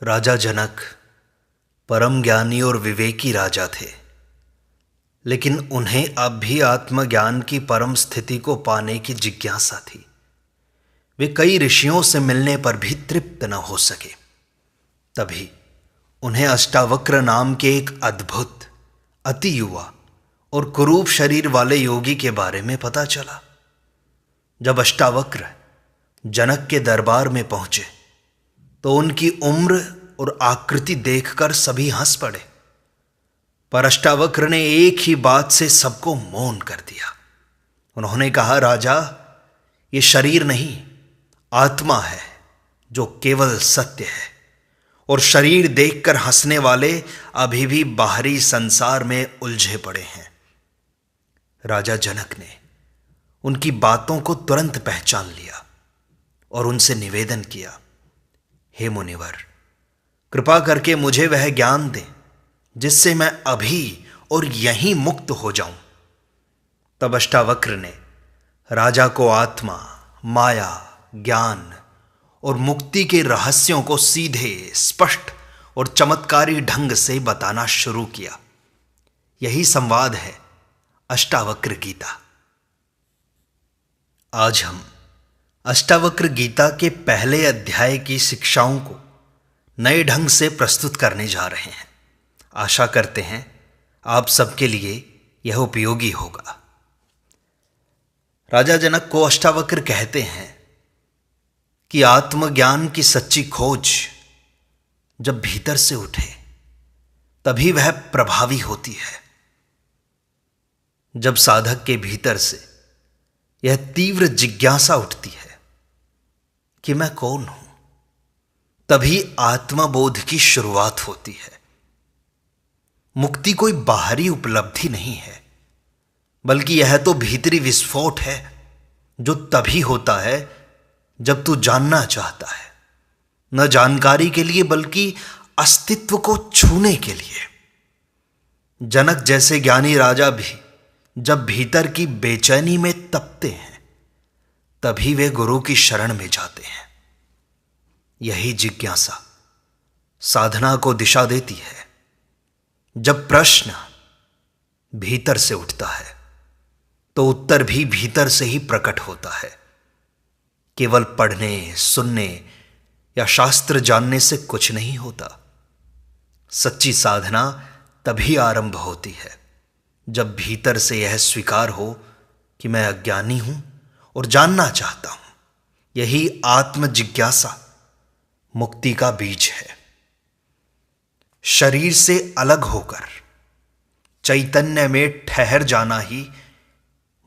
राजा जनक परम ज्ञानी और विवेकी राजा थे, लेकिन उन्हें अब भी आत्मज्ञान की परम स्थिति को पाने की जिज्ञासा थी। वे कई ऋषियों से मिलने पर भी तृप्त न हो सके। तभी उन्हें अष्टावक्र नाम के एक अद्भुत, अति युवा और कुरूप शरीर वाले योगी के बारे में पता चला। जब अष्टावक्र जनक के दरबार में पहुंचे तो उनकी उम्र और आकृति देखकर सभी हंस पड़े, पर अष्टावक्र ने एक ही बात से सबको मौन कर दिया। उन्होंने कहा, राजा, ये शरीर नहीं, आत्मा है जो केवल सत्य है, और शरीर देखकर हंसने वाले अभी भी बाहरी संसार में उलझे पड़े हैं। राजा जनक ने उनकी बातों को तुरंत पहचान लिया और उनसे निवेदन किया, हे मुनिवर, कृपा करके मुझे वह ज्ञान दें जिससे मैं अभी और यहीं मुक्त हो जाऊं। तब अष्टावक्र ने राजा को आत्मा, माया, ज्ञान और मुक्ति के रहस्यों को सीधे, स्पष्ट और चमत्कारी ढंग से बताना शुरू किया। यही संवाद है अष्टावक्र गीता। आज हम अष्टावक्र गीता के पहले अध्याय की शिक्षाओं को नए ढंग से प्रस्तुत करने जा रहे हैं। आशा करते हैं आप सबके लिए यह उपयोगी होगा। राजा जनक को अष्टावक्र कहते हैं कि आत्मज्ञान की सच्ची खोज जब भीतर से उठे तभी वह प्रभावी होती है। जब साधक के भीतर से यह तीव्र जिज्ञासा उठती है कि मैं कौन हूं, तभी आत्मबोध की शुरुआत होती है। मुक्ति कोई बाहरी उपलब्धि नहीं है, बल्कि यह तो भीतरी विस्फोट है जो तभी होता है जब तू जानना चाहता है, न जानकारी के लिए बल्कि अस्तित्व को छूने के लिए। जनक जैसे ज्ञानी राजा भी जब भीतर की बेचैनी में तपते हैं तभी वे गुरु की शरण में जाते हैं। यही जिज्ञासा साधना को दिशा देती है। जब प्रश्न भीतर से उठता है तो उत्तर भी भीतर से ही प्रकट होता है। केवल पढ़ने, सुनने या शास्त्र जानने से कुछ नहीं होता। सच्ची साधना तभी आरंभ होती है जब भीतर से यह स्वीकार हो कि मैं अज्ञानी हूं और जानना चाहता हूं। यही आत्म जिज्ञासा मुक्ति का बीज है। शरीर से अलग होकर चैतन्य में ठहर जाना ही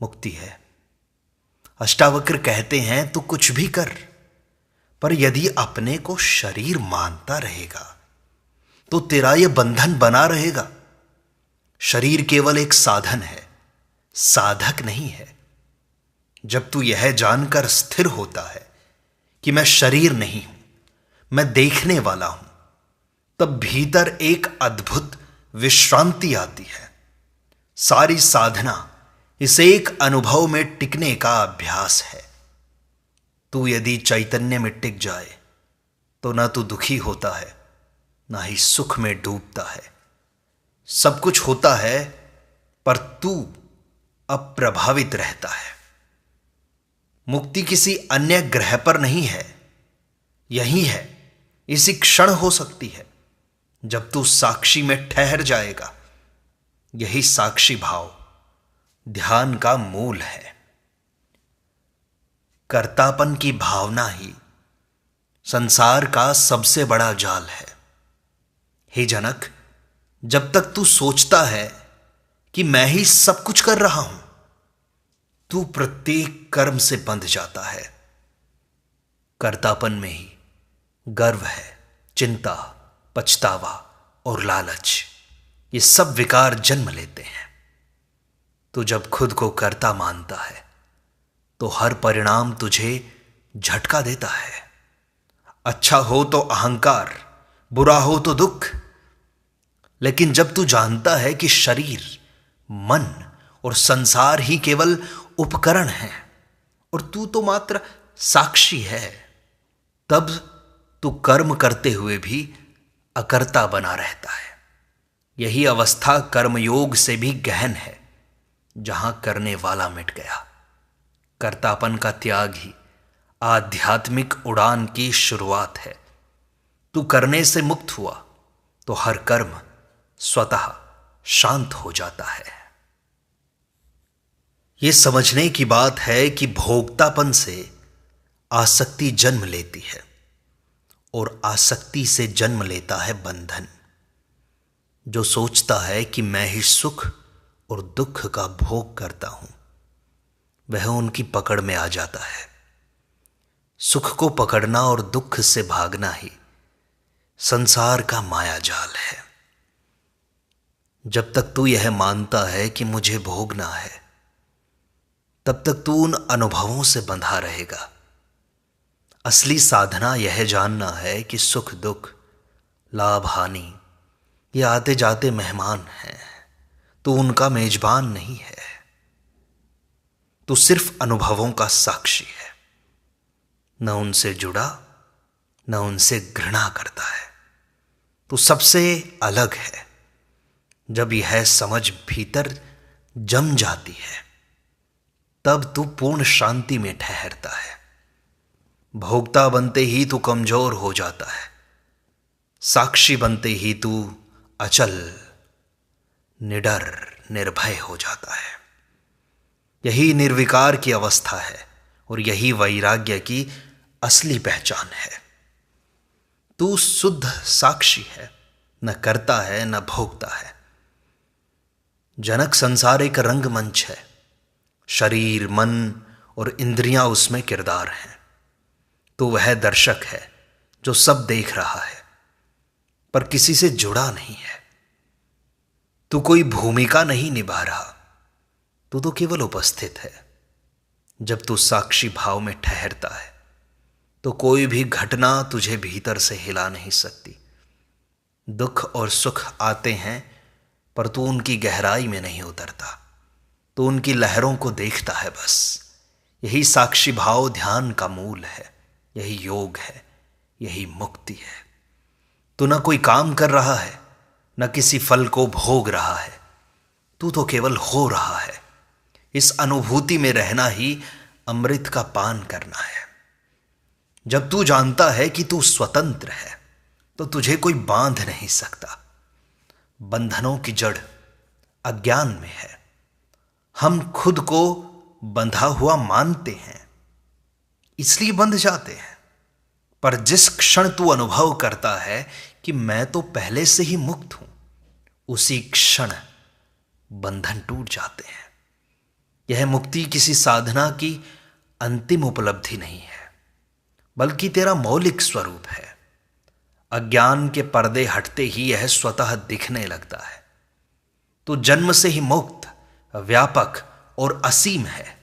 मुक्ति है। अष्टावक्र कहते हैं, तू कुछ भी कर, पर यदि अपने को शरीर मानता रहेगा तो तेरा यह बंधन बना रहेगा। शरीर केवल एक साधन है, साधक नहीं है। जब तू यह जानकर स्थिर होता है कि मैं शरीर नहीं हूं, मैं देखने वाला हूं, तब भीतर एक अद्भुत विश्रांति आती है। सारी साधना इस एक अनुभव में टिकने का अभ्यास है। तू यदि चैतन्य में टिक जाए तो ना तू दुखी होता है, ना ही सुख में डूबता है। सब कुछ होता है पर तू अप्रभावित रहता है। मुक्ति किसी अन्य ग्रह पर नहीं है, यही है, इसी क्षण हो सकती है जब तू साक्षी में ठहर जाएगा। यही साक्षी भाव ध्यान का मूल है। कर्तापन की भावना ही संसार का सबसे बड़ा जाल है। हे जनक, जब तक तू सोचता है कि मैं ही सब कुछ कर रहा हूं, तू प्रत्येक कर्म से बंध जाता है। कर्तापन में ही गर्व है, चिंता, पछतावा और लालच, ये सब विकार जन्म लेते हैं। तू जब खुद को कर्ता मानता है तो हर परिणाम तुझे झटका देता है। अच्छा हो तो अहंकार, बुरा हो तो दुख। लेकिन जब तू जानता है कि शरीर, मन और संसार ही केवल उपकरण हैं और तू तो मात्र साक्षी है, तब तू कर्म करते हुए भी अकर्ता बना रहता है। यही अवस्था कर्मयोग से भी गहन है, जहां करने वाला मिट गया। कर्तापन का त्याग ही आध्यात्मिक उड़ान की शुरुआत है। तू करने से मुक्त हुआ तो हर कर्म स्वतः शांत हो जाता है। यह समझने की बात है कि भोक्तापन से आसक्ति जन्म लेती है और आसक्ति से जन्म लेता है बंधन। जो सोचता है कि मैं ही सुख और दुख का भोग करता हूं, वह उनकी पकड़ में आ जाता है। सुख को पकड़ना और दुख से भागना ही संसार का माया जाल है। जब तक तू यह मानता है कि मुझे भोगना है, तब तक तू उन अनुभवों से बंधा रहेगा। असली साधना यह जानना है कि सुख दुख, लाभ हानि ये आते जाते मेहमान हैं। तू उनका मेजबान नहीं है। तू सिर्फ अनुभवों का साक्षी है। न उनसे जुड़ा, न उनसे घृणा करता है। तू सबसे अलग है। जब यह समझ भीतर जम जाती है, तब तू पूर्ण शांति में ठहरता है। भोक्ता बनते ही तू कमजोर हो जाता है। साक्षी बनते ही तू अचल, निडर, निर्भय हो जाता है। यही निर्विकार की अवस्था है और यही वैराग्य की असली पहचान है। तू शुद्ध साक्षी है, न करता है न भोगता है। जनक संसार एक रंगमंच है। शरीर, मन और इंद्रियां उसमें किरदार हैं। तो वह दर्शक है जो सब देख रहा है, पर किसी से जुड़ा नहीं है। तू कोई भूमिका नहीं निभा रहा, तू तो केवल उपस्थित है। जब तू साक्षी भाव में ठहरता है, तो कोई भी घटना तुझे भीतर से हिला नहीं सकती। दुख और सुख आते हैं, पर तू उनकी गहराई में नहीं उतरता। तू उनकी लहरों को देखता है बस। यही साक्षी भाव ध्यान का मूल है। यही योग है, यही मुक्ति है। तू न कोई काम कर रहा है, न किसी फल को भोग रहा है। तू तो केवल हो रहा है। इस अनुभूति में रहना ही अमृत का पान करना है। जब तू जानता है कि तू स्वतंत्र है, तो तुझे कोई बांध नहीं सकता। बंधनों की जड़ अज्ञान में है। हम खुद को बंधा हुआ मानते हैं, इसलिए बंध जाते हैं। पर जिस क्षण तू अनुभव करता है कि मैं तो पहले से ही मुक्त हूं, उसी क्षण बंधन टूट जाते हैं। यह मुक्ति किसी साधना की अंतिम उपलब्धि नहीं है, बल्कि तेरा मौलिक स्वरूप है। अज्ञान के पर्दे हटते ही यह स्वतः दिखने लगता है। तू जन्म से ही मुक्त, व्यापक और असीम है,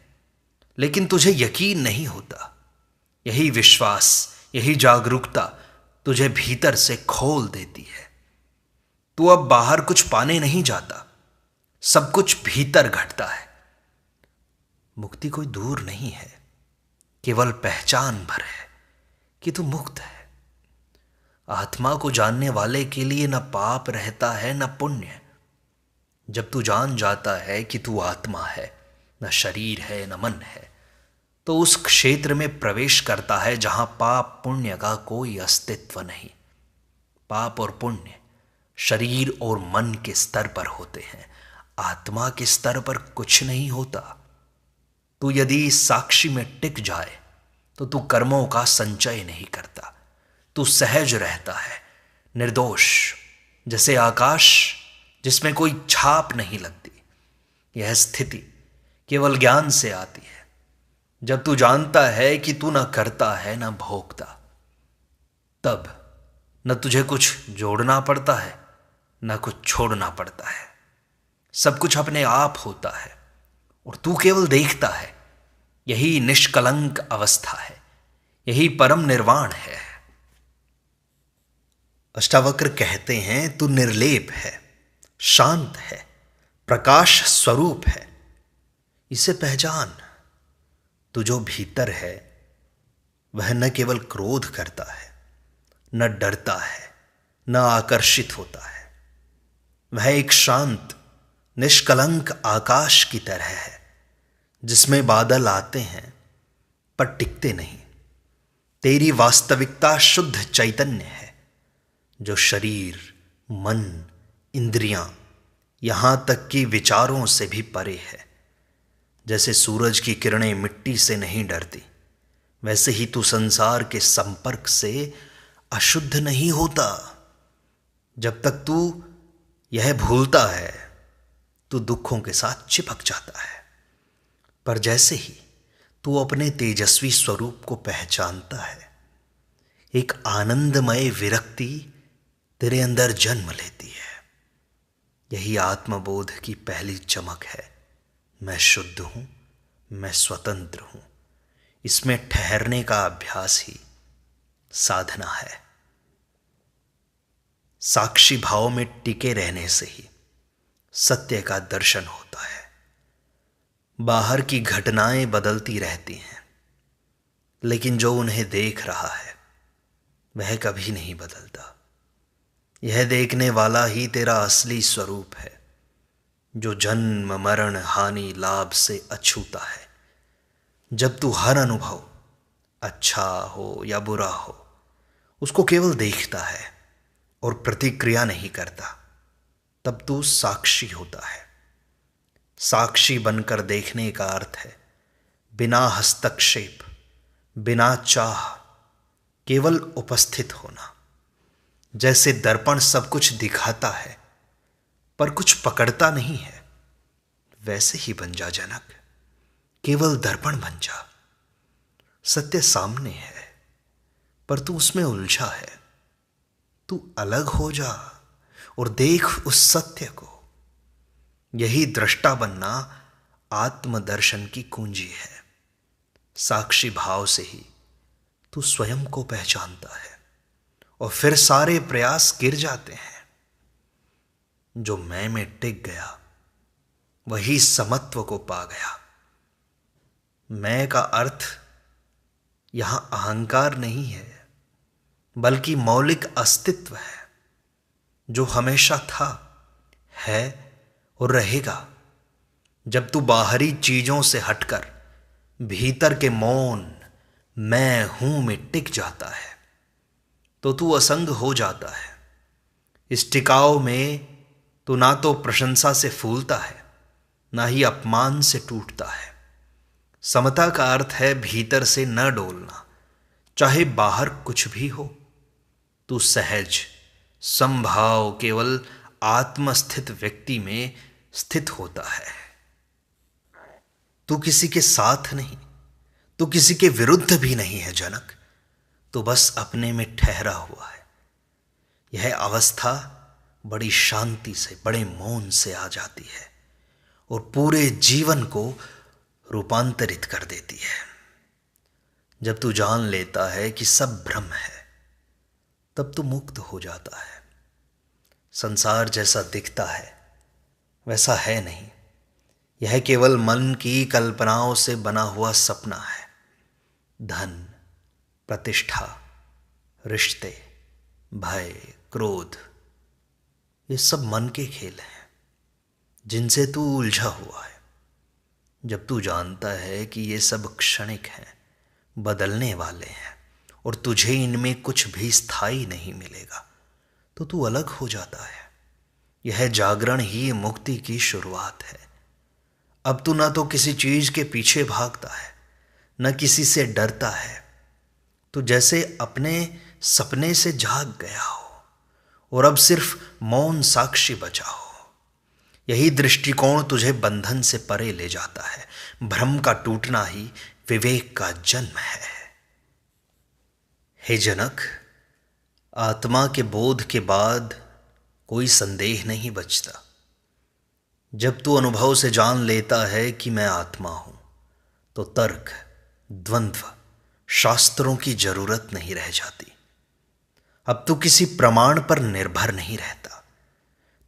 लेकिन तुझे यकीन नहीं होता। यही विश्वास, यही जागरूकता तुझे भीतर से खोल देती है। तू अब बाहर कुछ पाने नहीं जाता, सब कुछ भीतर घटता है। मुक्ति कोई दूर नहीं है, केवल पहचान भर है कि तू मुक्त है। आत्मा को जानने वाले के लिए न पाप रहता है न पुण्य। जब तू जान जाता है कि तू आत्मा है, न शरीर है न मन है, तो उस क्षेत्र में प्रवेश करता है जहां पाप पुण्य का कोई अस्तित्व नहीं। पाप और पुण्य शरीर और मन के स्तर पर होते हैं, आत्मा के स्तर पर कुछ नहीं होता। तू यदि साक्षी में टिक जाए तो तू कर्मों का संचय नहीं करता। तू सहज रहता है, निर्दोष, जैसे आकाश जिसमें कोई छाप नहीं लगती। यह स्थिति केवल ज्ञान से आती है। जब तू जानता है कि तू न करता है न भोगता, तब न तुझे कुछ जोड़ना पड़ता है न कुछ छोड़ना पड़ता है। सब कुछ अपने आप होता है और तू केवल देखता है। यही निष्कलंक अवस्था है, यही परम निर्वाण है। अष्टावक्र कहते हैं, तू निर्लेप है, शांत है, प्रकाश स्वरूप है। इसे पहचान। तू जो भीतर है, वह न केवल क्रोध करता है, न डरता है, न आकर्षित होता है। वह एक शांत निष्कलंक आकाश की तरह है, जिसमें बादल आते हैं पर टिकते नहीं। तेरी वास्तविकता शुद्ध चैतन्य है, जो शरीर, मन, इंद्रियां, यहां तक कि विचारों से भी परे है। जैसे सूरज की किरणें मिट्टी से नहीं डरती, वैसे ही तू संसार के संपर्क से अशुद्ध नहीं होता। जब तक तू यह भूलता है, तू दुखों के साथ चिपक जाता है। पर जैसे ही तू अपने तेजस्वी स्वरूप को पहचानता है, एक आनंदमय विरक्ति तेरे अंदर जन्म लेती है। यही आत्मबोध की पहली चमक है। मैं शुद्ध हूं, मैं स्वतंत्र हूं। इसमें ठहरने का अभ्यास ही साधना है। साक्षी भाव में टिके रहने से ही सत्य का दर्शन होता है। बाहर की घटनाएं बदलती रहती हैं, लेकिन जो उन्हें देख रहा है वह कभी नहीं बदलता। यह देखने वाला ही तेरा असली स्वरूप है, जो जन्म, मरण, हानि, लाभ से अछूता है। जब तू हर अनुभव, अच्छा हो या बुरा हो, उसको केवल देखता है और प्रतिक्रिया नहीं करता, तब तू साक्षी होता है। साक्षी बनकर देखने का अर्थ है बिना हस्तक्षेप, बिना चाह, केवल उपस्थित होना। जैसे दर्पण सब कुछ दिखाता है पर कुछ पकड़ता नहीं है, वैसे ही बन जा जनक। केवल दर्पण बन जा। सत्य सामने है पर तू उसमें उलझा है। तू अलग हो जा और देख उस सत्य को। यही दृष्टा बनना आत्मदर्शन की कुंजी है। साक्षी भाव से ही तू स्वयं को पहचानता है और फिर सारे प्रयास गिर जाते हैं। जो मैं में टिक गया वही समत्व को पा गया। मैं का अर्थ यहां अहंकार नहीं है, बल्कि मौलिक अस्तित्व है, जो हमेशा था, है और रहेगा। जब तू बाहरी चीजों से हटकर भीतर के मौन मैं हूं में टिक जाता है, तो तू असंग हो जाता है। इस टिकाव में तू ना तो प्रशंसा से फूलता है, ना ही अपमान से टूटता है। समता का अर्थ है भीतर से न डोलना, चाहे बाहर कुछ भी हो। तू सहज, समभाव, केवल आत्मस्थित व्यक्ति में स्थित होता है। तू किसी के साथ नहीं, तू किसी के विरुद्ध भी नहीं है जनक। तू बस अपने में ठहरा हुआ है। यह अवस्था बड़ी शांति से, बड़े मौन से आ जाती है और पूरे जीवन को रूपांतरित कर देती है। जब तू जान लेता है कि सब भ्रम है, तब तू मुक्त हो जाता है। संसार जैसा दिखता है वैसा है नहीं। यह केवल मन की कल्पनाओं से बना हुआ सपना है। धन, प्रतिष्ठा, रिश्ते, भय, क्रोध, ये सब मन के खेल हैं जिनसे तू उलझा हुआ है। जब तू जानता है कि ये सब क्षणिक हैं, बदलने वाले हैं और तुझे इनमें कुछ भी स्थायी नहीं मिलेगा, तो तू अलग हो जाता है। यह जागरण ही मुक्ति की शुरुआत है। अब तू ना तो किसी चीज के पीछे भागता है, न किसी से डरता है। तू जैसे अपने सपने से जाग गया हो और अब सिर्फ मौन साक्षी बचा हो। यही दृष्टिकोण तुझे बंधन से परे ले जाता है। भ्रम का टूटना ही विवेक का जन्म है। हे जनक, आत्मा के बोध के बाद कोई संदेह नहीं बचता। जब तू अनुभव से जान लेता है कि मैं आत्मा हूं, तो तर्क, द्वंद्व, शास्त्रों की जरूरत नहीं रह जाती। अब तू किसी प्रमाण पर निर्भर नहीं रहता।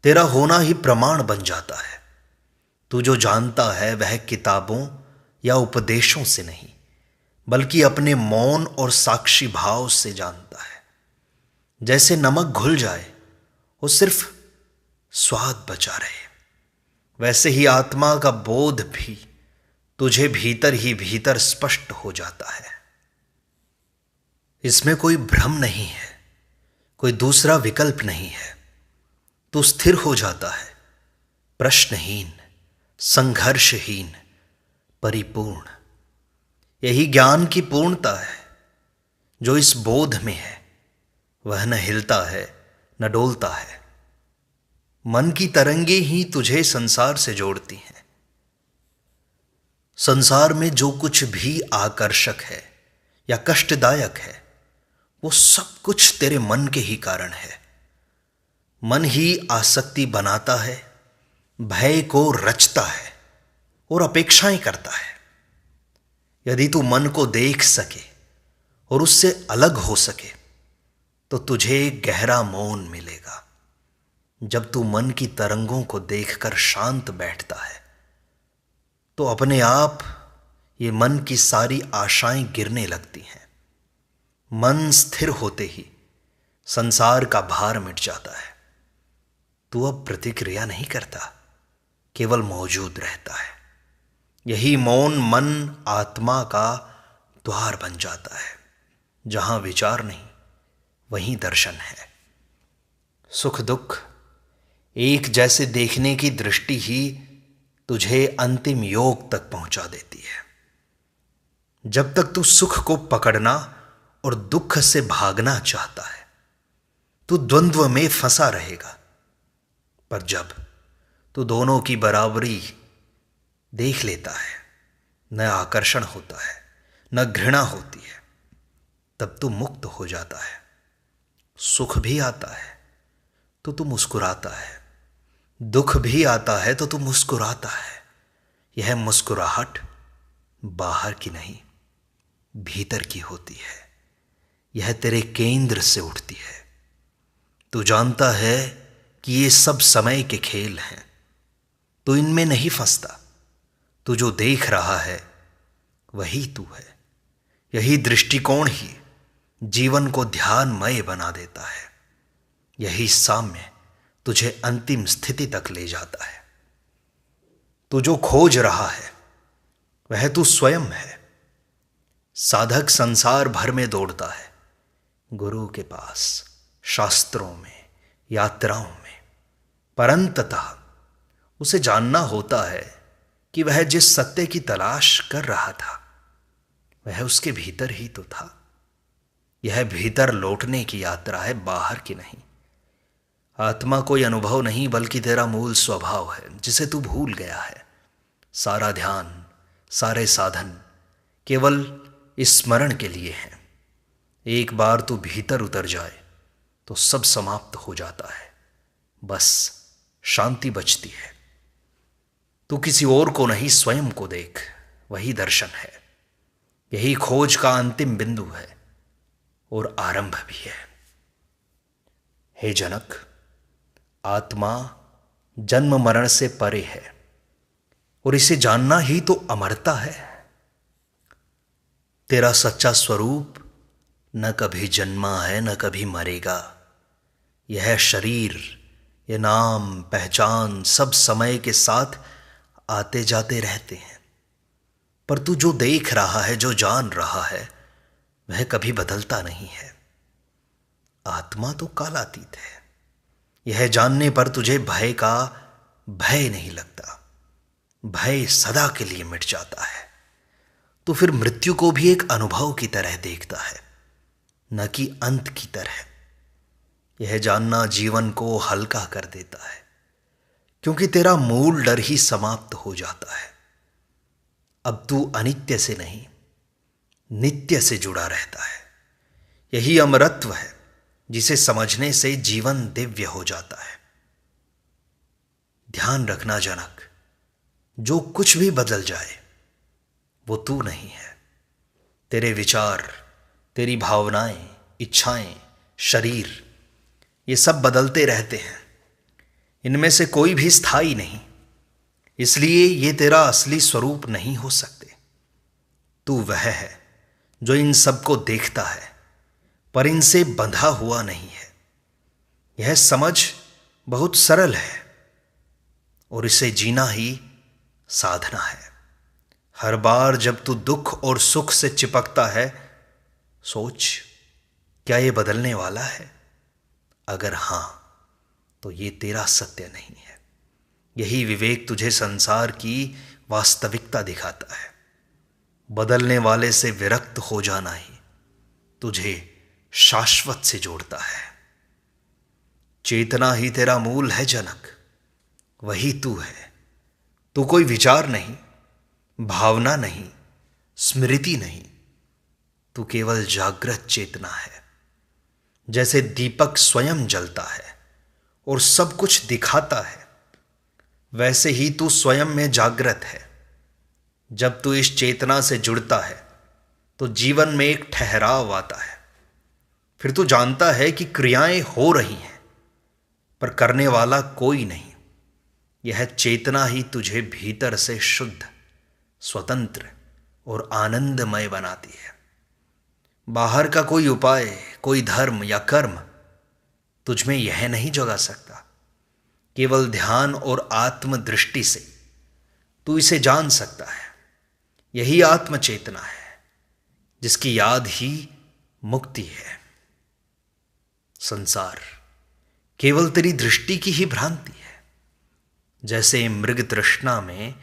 तेरा होना ही प्रमाण बन जाता है। तू जो जानता है वह किताबों या उपदेशों से नहीं, बल्कि अपने मौन और साक्षी भाव से जानता है। जैसे नमक घुल जाए वो सिर्फ स्वाद बचा रहे, वैसे ही आत्मा का बोध भी तुझे भीतर ही भीतर स्पष्ट हो जाता है। इसमें कोई भ्रम नहीं है, कोई दूसरा विकल्प नहीं है। तू स्थिर हो जाता है, प्रश्नहीन, संघर्षहीन, परिपूर्ण। यही ज्ञान की पूर्णता है जो इस बोध में है। वह न हिलता है न डोलता है। मन की तरंगे ही तुझे संसार से जोड़ती हैं। संसार में जो कुछ भी आकर्षक है या कष्टदायक है वो सब कुछ तेरे मन के ही कारण है। मन ही आसक्ति बनाता है, भय को रचता है और अपेक्षाएं करता है। यदि तू मन को देख सके और उससे अलग हो सके तो तुझे गहरा मौन मिलेगा। जब तू मन की तरंगों को देखकर शांत बैठता है तो अपने आप ये मन की सारी आशाएं गिरने लगती हैं। मन स्थिर होते ही संसार का भार मिट जाता है। तू अब प्रतिक्रिया नहीं करता, केवल मौजूद रहता है। यही मौन मन आत्मा का द्वार बन जाता है। जहां विचार नहीं वहीं दर्शन है। सुख दुख एक जैसे देखने की दृष्टि ही तुझे अंतिम योग तक पहुंचा देती है। जब तक तू सुख को पकड़ना और दुख से भागना चाहता है तू द्वंद्व में फंसा रहेगा। पर जब तू दोनों की बराबरी देख लेता है, न आकर्षण होता है न घृणा होती है, तब तू मुक्त हो जाता है। सुख भी आता है तो तू मुस्कुराता है, दुख भी आता है तो तू मुस्कुराता है। यह मुस्कुराहट बाहर की नहीं भीतर की होती है। यह तेरे केंद्र से उठती है। तू जानता है कि ये सब समय के खेल हैं। तू इनमें नहीं फंसता। तू जो देख रहा है वही तू है। यही दृष्टिकोण ही जीवन को ध्यानमय बना देता है। यही साम्य तुझे अंतिम स्थिति तक ले जाता है। तू जो खोज रहा है वह तू स्वयं है। साधक संसार भर में दौड़ता है, गुरु के पास, शास्त्रों में, यात्राओं में, परंततः उसे जानना होता है कि वह जिस सत्य की तलाश कर रहा था वह उसके भीतर ही तो था। यह भीतर लौटने की यात्रा है, बाहर की नहीं। आत्मा कोई अनुभव नहीं बल्कि तेरा मूल स्वभाव है जिसे तू भूल गया है। सारा ध्यान, सारे साधन केवल स्मरण के लिए हैं। एक बार तू भीतर उतर जाए तो सब समाप्त हो जाता है, बस शांति बचती है। तू किसी और को नहीं स्वयं को देख, वही दर्शन है। यही खोज का अंतिम बिंदु है और आरंभ भी है। हे जनक, आत्मा जन्म मरण से परे है और इसे जानना ही तो अमरता है। तेरा सच्चा स्वरूप न कभी जन्मा है न कभी मरेगा। यह शरीर, ये नाम, पहचान सब समय के साथ आते जाते रहते हैं। पर तू जो देख रहा है, जो जान रहा है, वह कभी बदलता नहीं है। आत्मा तो कालातीत है। यह जानने पर तुझे भय का भय नहीं लगता। भय सदा के लिए मिट जाता है। तो फिर मृत्यु को भी एक अनुभव की तरह देखता है, न कि अंत की तरह। यह जानना जीवन को हल्का कर देता है, क्योंकि तेरा मूल डर ही समाप्त हो जाता है। अब तू अनित्य से नहीं, नित्य से जुड़ा रहता है। यही अमरत्व है जिसे समझने से जीवन दिव्य हो जाता है। ध्यान रखना जनक, जो कुछ भी बदल जाए वो तू नहीं है। तेरे विचार, तेरी भावनाएं, इच्छाएं, शरीर, ये सब बदलते रहते हैं। इनमें से कोई भी स्थायी नहीं। इसलिए ये तेरा असली स्वरूप नहीं हो सकते। तू वह है जो इन सब को देखता है पर इनसे बंधा हुआ नहीं है। यह समझ बहुत सरल है और इसे जीना ही साधना है। हर बार जब तू दुख और सुख से चिपकता है, सोच, क्या ये बदलने वाला है? अगर हां, तो ये तेरा सत्य नहीं है। यही विवेक तुझे संसार की वास्तविकता दिखाता है। बदलने वाले से विरक्त हो जाना ही तुझे शाश्वत से जोड़ता है। चेतना ही तेरा मूल है जनक, वही तू है। तू कोई विचार नहीं, भावना नहीं, स्मृति नहीं, तू केवल जागृत चेतना है। जैसे दीपक स्वयं जलता है और सब कुछ दिखाता है, वैसे ही तू स्वयं में जागृत है। जब तू इस चेतना से जुड़ता है तो जीवन में एक ठहराव आता है। फिर तू जानता है कि क्रियाएं हो रही हैं पर करने वाला कोई नहीं। यह चेतना ही तुझे भीतर से शुद्ध, स्वतंत्र और आनंदमय बनाती है। बाहर का कोई उपाय, कोई धर्म या कर्म तुझमें यह नहीं जगा सकता। केवल ध्यान और आत्मदृष्टि से तू इसे जान सकता है। यही आत्मचेतना है जिसकी याद ही मुक्ति है। संसार केवल तेरी दृष्टि की ही भ्रांति है। जैसे मृग तृष्णा में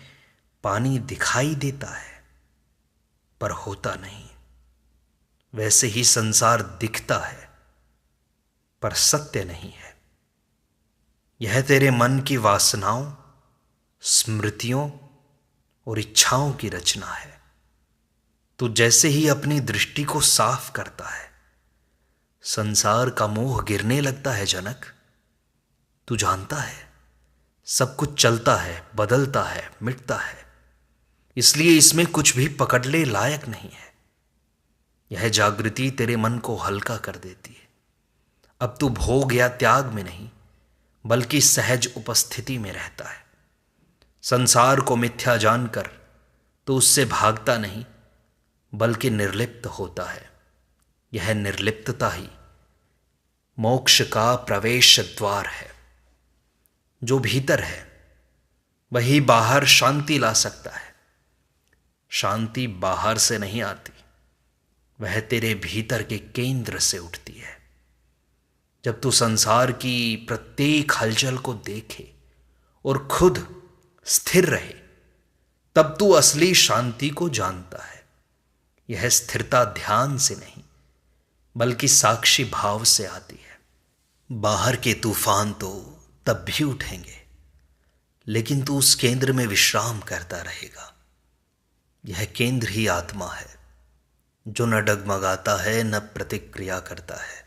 पानी दिखाई देता है पर होता नहीं, वैसे ही संसार दिखता है पर सत्य नहीं है। यह तेरे मन की वासनाओं, स्मृतियों और इच्छाओं की रचना है। तू जैसे ही अपनी दृष्टि को साफ करता है, संसार का मोह गिरने लगता है जनक। तू जानता है सब कुछ चलता है, बदलता है, मिटता है, इसलिए इसमें कुछ भी पकड़ने लायक नहीं है। यह जागृति तेरे मन को हल्का कर देती है। अब तू भोग या त्याग में नहीं बल्कि सहज उपस्थिति में रहता है। संसार को मिथ्या जानकर तो उससे भागता नहीं बल्कि निर्लिप्त होता है। यह निर्लिप्तता ही मोक्ष का प्रवेश द्वार है। जो भीतर है वही बाहर शांति ला सकता है। शांति बाहर से नहीं आती, वह तेरे भीतर के केंद्र से उठती है। जब तू संसार की प्रत्येक हलचल को देखे और खुद स्थिर रहे, तब तू असली शांति को जानता है। यह स्थिरता ध्यान से नहीं बल्कि साक्षी भाव से आती है। बाहर के तूफान तो तब भी उठेंगे, लेकिन तू उस केंद्र में विश्राम करता रहेगा। यह केंद्र ही आत्मा है, जो न डगमगाता है न प्रतिक्रिया करता है।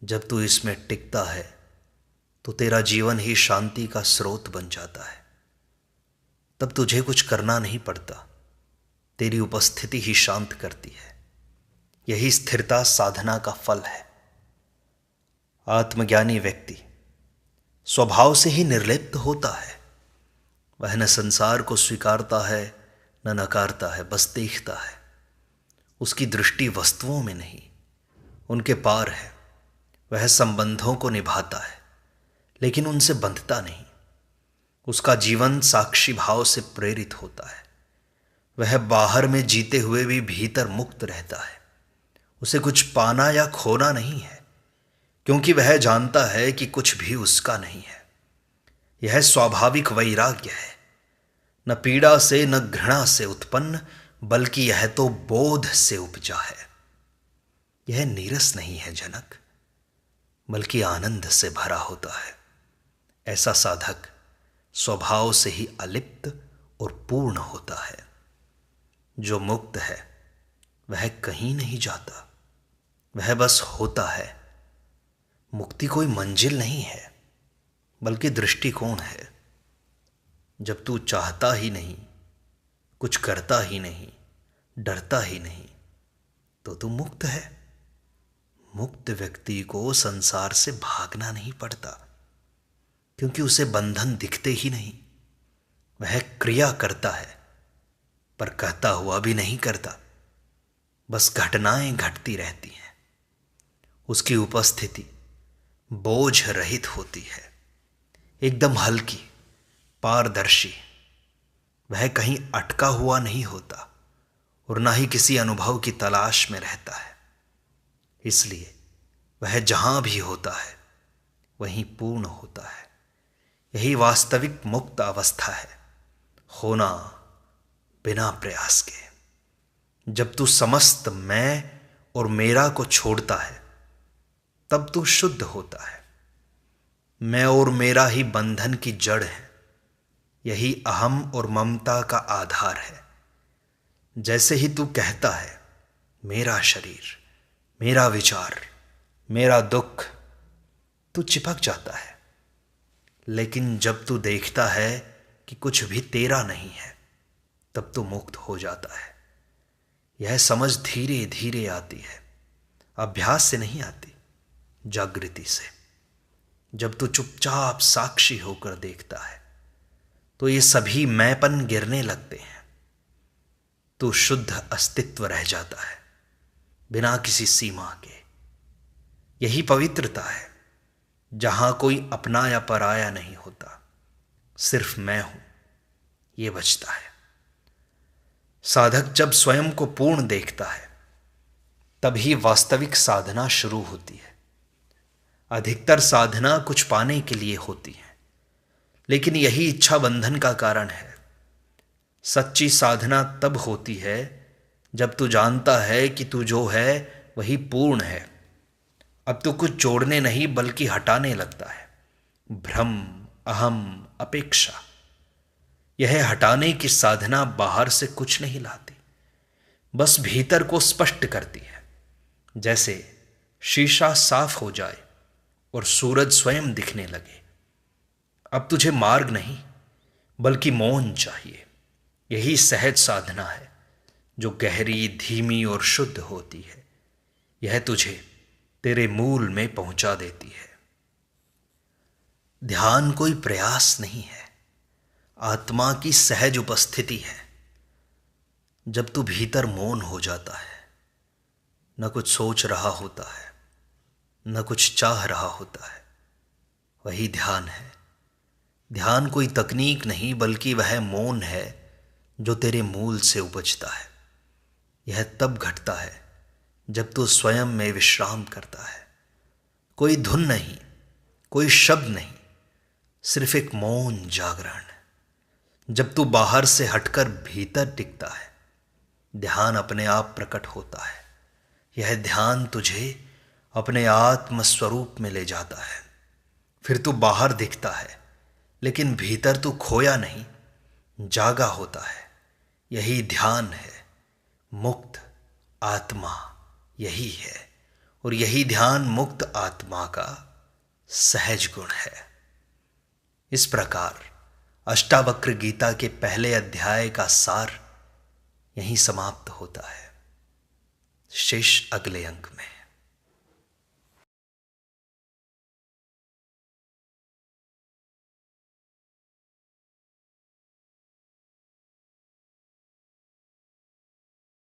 जब तू इसमें टिकता है तो तेरा जीवन ही शांति का स्रोत बन जाता है। तब तुझे कुछ करना नहीं पड़ता, तेरी उपस्थिति ही शांत करती है। यही स्थिरता साधना का फल है। आत्मज्ञानी व्यक्ति स्वभाव से ही निर्लिप्त होता है। वह न संसार को स्वीकारता है न नकारता है, बस देखता है। उसकी दृष्टि वस्तुओं में नहीं, उनके पार है। वह संबंधों को निभाता है लेकिन उनसे बंधता नहीं। उसका जीवन साक्षी भाव से प्रेरित होता है। वह बाहर में जीते हुए भी भीतर मुक्त रहता है। उसे कुछ पाना या खोना नहीं है, क्योंकि वह जानता है कि कुछ भी उसका नहीं है। यह स्वाभाविक वैराग्य है, न पीड़ा से न घृणा से उत्पन्न, बल्कि यह तो बोध से उपजा है। यह नीरस नहीं है जनक, बल्कि आनंद से भरा होता है। ऐसा साधक स्वभाव से ही अलिप्त और पूर्ण होता है। जो मुक्त है वह कहीं नहीं जाता, वह बस होता है। मुक्ति कोई मंजिल नहीं है बल्कि दृष्टिकोण है। जब तू चाहता ही नहीं, कुछ करता ही नहीं, डरता ही नहीं, तो तू मुक्त है। मुक्त व्यक्ति को संसार से भागना नहीं पड़ता, क्योंकि उसे बंधन दिखते ही नहीं। वह क्रिया करता है पर कहता हुआ भी नहीं करता, बस घटनाएं घटती रहती हैं। उसकी उपस्थिति बोझ रहित होती है, एकदम हल्की, पारदर्शी। वह कहीं अटका हुआ नहीं होता और ना ही किसी अनुभव की तलाश में रहता है। इसलिए वह जहां भी होता है वहीं पूर्ण होता है। यही वास्तविक मुक्त अवस्था है, होना बिना प्रयास के। जब तू समस्त मैं और मेरा को छोड़ता है तब तू शुद्ध होता है। मैं और मेरा ही बंधन की जड़ है, यही अहम और ममता का आधार है। जैसे ही तू कहता है मेरा शरीर, मेरा विचार, मेरा दुख, तू चिपक जाता है। लेकिन जब तू देखता है कि कुछ भी तेरा नहीं है तब तू मुक्त हो जाता है। यह समझ धीरे धीरे आती है, अभ्यास से नहीं आती, जागृति से। जब तू चुपचाप साक्षी होकर देखता है तो ये सभी मैंपन गिरने लगते हैं। तू शुद्ध अस्तित्व रह जाता है, बिना किसी सीमा के। यही पवित्रता है, जहां कोई अपना या पराया नहीं होता, सिर्फ मैं हूं, ये बचता है। साधक जब स्वयं को पूर्ण देखता है तभी वास्तविक साधना शुरू होती है। अधिकतर साधना कुछ पाने के लिए होती है, लेकिन यही इच्छा बंधन का कारण है। सच्ची साधना तब होती है जब तू जानता है कि तू जो है वही पूर्ण है। अब तू कुछ जोड़ने नहीं बल्कि हटाने लगता है। भ्रम, अहम, अपेक्षा, यह हटाने की साधना बाहर से कुछ नहीं लाती, बस भीतर को स्पष्ट करती है। जैसे शीशा साफ हो जाए और सूरज स्वयं दिखने लगे। अब तुझे मार्ग नहीं बल्कि मौन चाहिए। यही सहज साधना है जो गहरी, धीमी और शुद्ध होती है। यह तुझे तेरे मूल में पहुंचा देती है। ध्यान कोई प्रयास नहीं है, आत्मा की सहज उपस्थिति है। जब तू भीतर मौन हो जाता है, न कुछ सोच रहा होता है, न कुछ चाह रहा होता है, वही ध्यान है। ध्यान कोई तकनीक नहीं बल्कि वह मौन है जो तेरे मूल से उपजता है। यह तब घटता है जब तू स्वयं में विश्राम करता है। कोई धुन नहीं, कोई शब्द नहीं, सिर्फ एक मौन जागरण। जब तू बाहर से हटकर भीतर टिकता है, ध्यान अपने आप प्रकट होता है। यह ध्यान तुझे अपने आत्म स्वरूप में ले जाता है। फिर तू बाहर दिखता है लेकिन भीतर तू खोया नहीं, जागा होता है। यही ध्यान है। मुक्त आत्मा यही है और यही ध्यान मुक्त आत्मा का सहज गुण है। इस प्रकार अष्टावक्र गीता के पहले अध्याय का सार यहीं समाप्त होता है। शेष अगले अंक में।